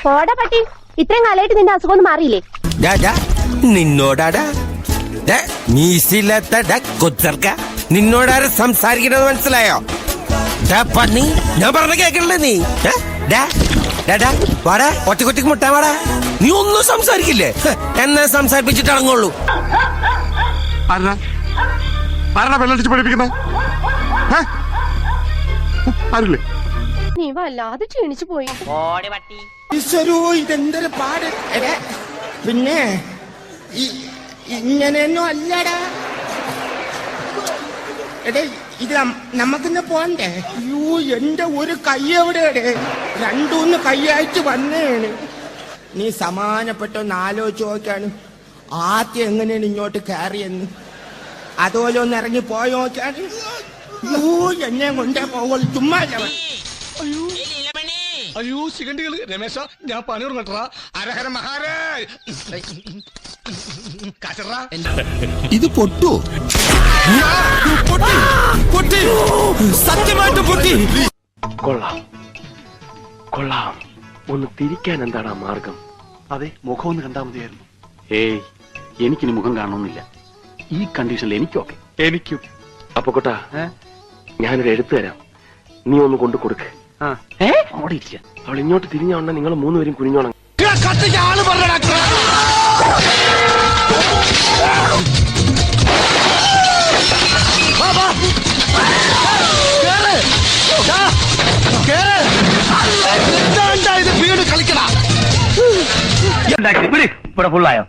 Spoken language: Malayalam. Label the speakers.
Speaker 1: പോടാ പട്ടി, ഇത്രയും കാലമായിട്ട് നിന്റെ അസുഖം ഒന്നും മാറിയില്ലേ?
Speaker 2: നിന്നോടാടാ മീസില്ലാത്ത കൊച്ചർക്ക, നിന്നോടാരും സംസാരിക്കണമെന്ന് മനസ്സിലായോ? പന്നി, ഞാൻ പറഞ്ഞ കേക്കണല്ലേ നീ? വാടാ, ഒറ്റക്കൊറ്റക്ക് മുട്ടാ വാടാ. നീ ഒന്നും സംസാരിക്കില്ലേ? എന്നെ സംസാരിപ്പിച്ചിട്ട് ഇറങ്ങുള്ളൂ.
Speaker 3: വെള്ളടിച്ച് പഠിപ്പിക്കുന്ന ആരില്ലേ?
Speaker 1: നീ വല്ലാതെ ക്ഷീണിച്ചു പോയി.
Speaker 4: ഇതെന്തൊരു പാട്. പിന്നെ ഇങ്ങനെയൊന്നും അല്ലടാ. എടേ, ഇത് നമുക്കിന്ന് പോണ്ടേ? അയ്യോ, എന്റെ ഒരു കൈ എവിടെയുടെ? രണ്ടൂന്ന് കൈയായിട്ട് വന്നേണ്. നീ സമാനപ്പെട്ടൊന്ന് ആലോചിച്ച് നോക്കാണ്. ആദ്യം എങ്ങനെയാണ് ഇങ്ങോട്ട് കയറിയെന്ന് അതുപോലെ ഒന്ന് ഇറങ്ങി പോയി നോക്കാണ്. എന്നെ കൊണ്ടേ പോകുള്ളൂ, ചുമ്മാ.
Speaker 3: അയ്യോ ശിഖണ്ഡികള്, രമേശ ഞാൻ പണി ഉറങ്ങട്ടാ. അരഹര മഹാരാജ്.
Speaker 2: ഇത് പൊട്ടു, സത്യമായിട്ട് പൊട്ടി.
Speaker 5: കൊള്ളാം കൊള്ളാം. ഒന്ന് തിരിക്കാൻ എന്താണ് ആ മാർഗം?
Speaker 3: അതെ, മുഖം ഒന്ന് കണ്ടാ മതിയായിരുന്നു.
Speaker 5: ഏയ്, എനിക്കിനി മുഖം കാണണമെന്നില്ല. ഈ കണ്ടീഷനിൽ എനിക്കൊക്കെ. എനിക്കും. അപ്പൊ കൊട്ടാ, ഞാനൊരു എഴുത്ത് തരാം, നീ ഒന്ന് കൊണ്ടു കൊടുക്ക്. അവിടെ ഇരിക്കുക. അവൾ ഇങ്ങോട്ട് തിരിഞ്ഞോണ്ട നിങ്ങൾ മൂന്നുപേരും കുനിഞ്ഞോണം.
Speaker 6: ഇവിടെ ഫുള്ളായോ?